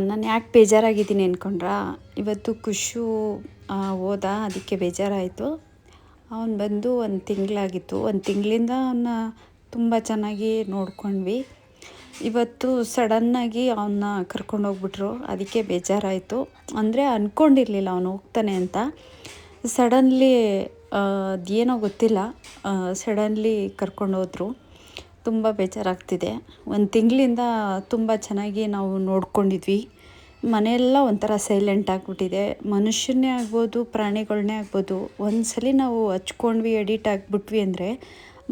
ನಾನು ಯಾಕೆ ಬೇಜಾರಾಗಿದ್ದೀನಿ ಅಂದ್ಕೊಂಡ್ರಾ? ಇವತ್ತು ಖುಷು ಹೋದ, ಅದಕ್ಕೆ ಬೇಜಾರಾಯಿತು. ಅವನು ಬಂದು 1 ತಿಂಗಳಾಗಿತ್ತು. 1 ತಿಂಗಳಿಂದ ಅವನ್ನ ತುಂಬ ಚೆನ್ನಾಗಿ ನೋಡ್ಕೊಂಡ್ವಿ. ಇವತ್ತು ಸಡನ್ನಾಗಿ ಅವನ್ನ ಕರ್ಕೊಂಡೋಗ್ಬಿಟ್ರು, ಅದಕ್ಕೆ ಬೇಜಾರಾಯಿತು. ಅಂದರೆ ಅಂದ್ಕೊಂಡಿರಲಿಲ್ಲ ಅವನು ಹೋಗ್ತಾನೆ ಅಂತ. ಸಡನ್ಲಿ ಅದೇನೋ ಗೊತ್ತಿಲ್ಲ, ಸಡನ್ಲಿ ಕರ್ಕೊಂಡೋದ್ರು. ತುಂಬ ಬೇಜಾರಾಗ್ತಿದೆ. 1 ತಿಂಗಳಿಂದ ತುಂಬ ಚೆನ್ನಾಗಿ ನಾವು ನೋಡ್ಕೊಂಡಿದ್ವಿ. ಮನೆಯೆಲ್ಲ ಒಂಥರ ಸೈಲೆಂಟ್ ಆಗಿಬಿಟ್ಟಿದೆ. ಮನುಷ್ಯನ್ನೇ ಆಗ್ಬೋದು, ಪ್ರಾಣಿಗಳನ್ನೇ ಆಗ್ಬೋದು, ಒಂದ್ಸಲ ನಾವು ಹಚ್ಕೊಂಡ್ವಿ, ಎಡಿಟ್ ಆಗಿಬಿಟ್ವಿ ಅಂದರೆ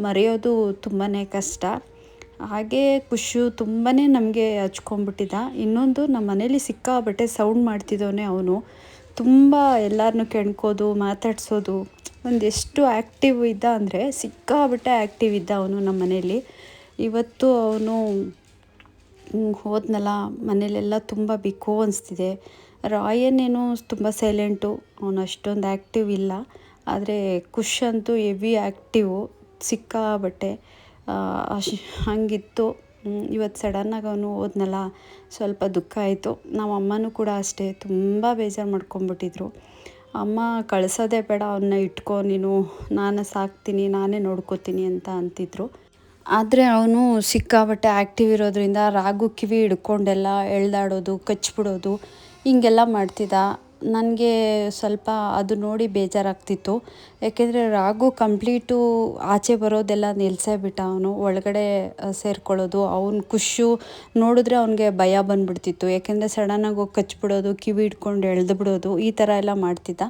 ಮರೆಯೋದು ತುಂಬಾ ಕಷ್ಟ. ಹಾಗೇ ಖುಷು ತುಂಬಾ ನಮಗೆ ಹಚ್ಕೊಂಡ್ಬಿಟ್ಟಿದ್ದ. ಇನ್ನೊಂದು, ನಮ್ಮ ಮನೇಲಿ ಸಿಕ್ಕಾಬಟ್ಟೆ ಸೌಂಡ್ ಮಾಡ್ತಿದ್ದವನೇ ಅವನು. ತುಂಬ ಎಲ್ಲರನ್ನೂ ಕೆಣ್ಕೋದು, ಮಾತಾಡ್ಸೋದು. ಒಂದೆಷ್ಟು ಆ್ಯಕ್ಟಿವ್ ಇದ್ದ ಅಂದರೆ ಸಿಕ್ಕಾಬಟ್ಟೆ ಆ್ಯಕ್ಟಿವ್ ಇದ್ದ ಅವನು ನಮ್ಮ ಮನೇಲಿ. ಇವತ್ತು ಅವನು ಹೋದ್ನಲ್ಲ, ಮನೇಲೆಲ್ಲ ತುಂಬ ಬಿಕೋ ಅನಿಸ್ತಿದೆ. ರಾಯನ್ನೇನು ತುಂಬ ಸೈಲೆಂಟು, ಅವನು ಅಷ್ಟೊಂದು ಆ್ಯಕ್ಟಿವ್ ಇಲ್ಲ. ಆದರೆ ಖುಷ್ ಅಂತೂ ಹೆವಿ ಆ್ಯಕ್ಟಿವು, ಸಿಕ್ಕಾಬಟ್ಟೆ ಹಾಗಿತ್ತು. ಇವತ್ತು ಸಡನ್ನಾಗಿ ಅವನು ಹೋದ್ನಲ್ಲ, ಸ್ವಲ್ಪ ದುಃಖ ಆಯಿತು. ನಮ್ಮ ಅಮ್ಮನೂ ಕೂಡ ಅಷ್ಟೇ ತುಂಬ ಬೇಜಾರು ಮಾಡ್ಕೊಂಬಿಟ್ಟಿದ್ರು. ಅಮ್ಮ ಕಳಿಸೋದೇ ಬೇಡ, ಅವನ್ನ ಇಟ್ಕೊ ನೀನು, ನಾನು ಸಾಕ್ತೀನಿ, ನಾನೇ ನೋಡ್ಕೋತೀನಿ ಅಂತ ಅಂತಿದ್ರು. ಆದರೆ ಅವನು ಸಿಕ್ಕಾಬಟ್ಟೆ ಆ್ಯಕ್ಟಿವ್ ಇರೋದ್ರಿಂದ ರಾಗು ಕಿವಿ ಹಿಡ್ಕೊಂಡೆಲ್ಲ ಎಳ್ದಾಡೋದು, ಕಚ್ಬಿಡೋದು, ಹೀಗೆಲ್ಲ ಮಾಡ್ತಿದ್ದ. ನನಗೆ ಸ್ವಲ್ಪ ಅದು ನೋಡಿ ಬೇಜಾರಾಗ್ತಿತ್ತು. ಯಾಕೆಂದರೆ ರಾಗು ಕಂಪ್ಲೀಟು ಆಚೆ ಬರೋದೆಲ್ಲ ನಿಲ್ಲಿಸೇ ಬಿಟ್ಟ. ಅವನು ಒಳಗಡೆ ಸೇರ್ಕೊಳ್ಳೋದು, ಅವನು ಖುಷು ನೋಡಿದ್ರೆ ಅವನಿಗೆ ಭಯ ಬಂದುಬಿಡ್ತಿತ್ತು. ಯಾಕೆಂದರೆ ಸಡನ್ನಾಗಿ ಹೋಗಿ ಕಚ್ಬಿಡೋದು, ಕಿವಿ ಹಿಡ್ಕೊಂಡು ಎಳೆದು ಬಿಡೋದು, ಈ ಥರ ಎಲ್ಲ ಮಾಡ್ತಿದ್ದ.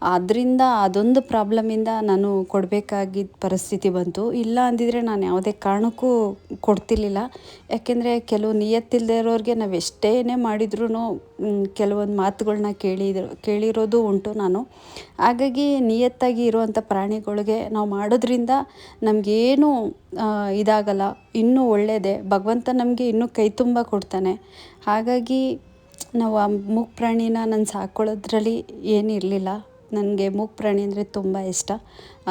ಅದರಿಂದ ಅದೊಂದು ಪ್ರಾಬ್ಲಮಿಂದ ನಾನು ಕೊಡಬೇಕಾಗಿದ್ದ ಪರಿಸ್ಥಿತಿ ಬಂತು. ಇಲ್ಲ ಅಂದಿದ್ರೆ ನಾನು ಯಾವುದೇ ಕಾರಣಕ್ಕೂ ಕೊಡ್ತಿರ್ಲಿಲ್ಲ. ಯಾಕೆಂದರೆ ಕೆಲವು ನಿಯತ್ತಿಲ್ಲದೆ ಇರೋರಿಗೆ ನಾವು ಎಷ್ಟೇನೇ ಮಾಡಿದ್ರೂ ಕೆಲವೊಂದು ಮಾತುಗಳನ್ನ ಕೇಳಿರೋದು ಉಂಟು ನಾನು. ಹಾಗಾಗಿ ನಿಯತ್ತಾಗಿ ಇರುವಂಥ ಪ್ರಾಣಿಗಳಿಗೆ ನಾವು ಮಾಡೋದ್ರಿಂದ ನಮಗೇನು ಇದಾಗಲ್ಲ, ಇನ್ನೂ ಒಳ್ಳೆಯದೇ. ಭಗವಂತ ನಮಗೆ ಇನ್ನೂ ಕೈ ತುಂಬ ಕೊಡ್ತಾನೆ. ಹಾಗಾಗಿ ನಾವು ಆ ಮೂಕ ಪ್ರಾಣಿನ ನಾನು ಸಾಕೊಳ್ಳೋದ್ರಲ್ಲಿ ಏನಿರಲಿಲ್ಲ. ನನಗೆ ಮೂಕ ಪ್ರಾಣಿ ಅಂದರೆ ತುಂಬ ಇಷ್ಟ.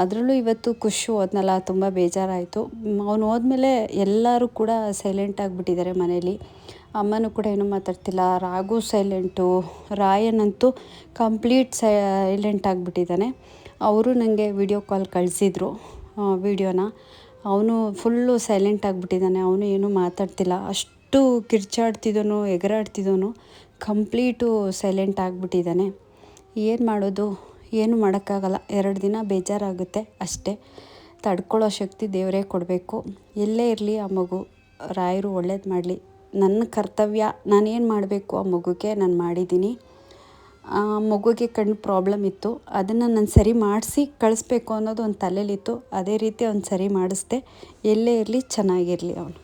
ಅದರಲ್ಲೂ ಇವತ್ತು ಖುಷು ಹೋದ್ನಲ್ಲ, ತುಂಬ ಬೇಜಾರಾಯಿತು. ಅವನು ಹೋದ್ಮೇಲೆ ಎಲ್ಲರೂ ಕೂಡ ಸೈಲೆಂಟ್ ಆಗಿಬಿಟ್ಟಿದ್ದಾರೆ ಮನೇಲಿ. ಅಮ್ಮನೂ ಕೂಡ ಏನೂ ಮಾತಾಡ್ತಿಲ್ಲ. Raghu silent, ರಾಯನಂತೂ complete silent ಆಗಿಬಿಟ್ಟಿದ್ದಾನೆ. ಅವರು ನನಗೆ ವಿಡಿಯೋ ಕಾಲ್ ಕಳಿಸಿದ್ರು ವಿಡಿಯೋನ. ಅವನು ಫುಲ್ಲು ಸೈಲೆಂಟ್ ಆಗಿಬಿಟ್ಟಿದ್ದಾನೆ. ಅವನು ಏನೂ ಮಾತಾಡ್ತಿಲ್ಲ. ಅಷ್ಟು ಕಿರ್ಚಾಡ್ತಿದ್ದವನು, ಎಗರಾಡ್ತಿದ್ದವನು ಕಂಪ್ಲೀಟು ಸೈಲೆಂಟ್ ಆಗಿಬಿಟ್ಟಿದ್ದಾನೆ. ಏನು ಮಾಡೋದು, ಏನು ಮಾಡೋಕ್ಕಾಗಲ್ಲ. 2 ದಿನ ಬೇಜಾರಾಗುತ್ತೆ ಅಷ್ಟೇ. ತಡ್ಕೊಳ್ಳೋ ಶಕ್ತಿ ದೇವರೇ ಕೊಡಬೇಕು. ಎಲ್ಲೇ ಇರಲಿ ಆ ಮಗು, ರಾಯರು ಒಳ್ಳೇದು ಮಾಡಲಿ. ನನ್ನ ಕರ್ತವ್ಯ, ನಾನೇನು ಮಾಡಬೇಕು ಆ ಮಗುಗೆ ನಾನು ಮಾಡಿದ್ದೀನಿ. ಆ ಮಗುಗೆ ಕಣ್ಣು ಪ್ರಾಬ್ಲಮ್ ಇತ್ತು, ಅದನ್ನು ನಾನು ಸರಿ ಮಾಡಿಸಿ ಕಳಿಸ್ಬೇಕು ಅನ್ನೋದು ಒಂದು ತಲೆಯಲ್ಲಿತ್ತು. ಅದೇ ರೀತಿ ಅವ್ನು ಸರಿ ಮಾಡಿಸ್ದೆ. ಎಲ್ಲೇ ಇರಲಿ ಚೆನ್ನಾಗಿರಲಿ ಅವನು.